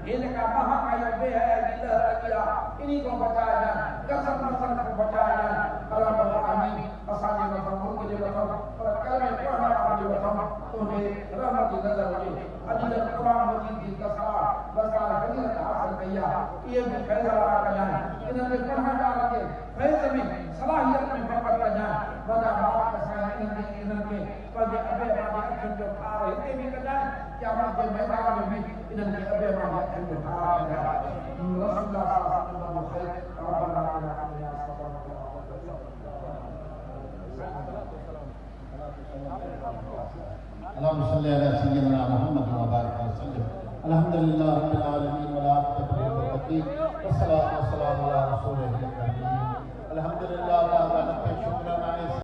इनका कहाँ का युद्ध है किया इन्हीं को बचाया जाए कसम कसम को बचाया जाए अल्लाह आमीन असाजे वतन मुल्क जे वतन पर कलमे पढ़ना वाले वतन तुम्हें रहमत की नजर हुई अजीज कुरान मजीद की तस्कार बसा फजीलत हासिल किया ये भी फैसला का जाए इन्होंने पढ़ना डाल के फैसले में सलाहियत में फकत का जाए वदा बाप का साइन इन्होंने पर अबे बाबा अखन जो खा रहे थे भी का जाए क्या मत के मैदान में भी इन्होंने अबे बाबा अखन जो खा रहे हैं रसूलुल्लाह सल्लल्लाहु अलैहि वसल्लम रब्बना आतिना अल्लाहुम्मा सल्लि अला सय्यिदिना मुहम्मद व बारिक वसल्लम अल्हम्दुलिल्लाहि रब्बिल आलमीन व ला तक़ब्बल वस्सलातु वस्सलामु अला रसूलिल करीम अल्हम्दुलिल्लाह व ला शुक्राना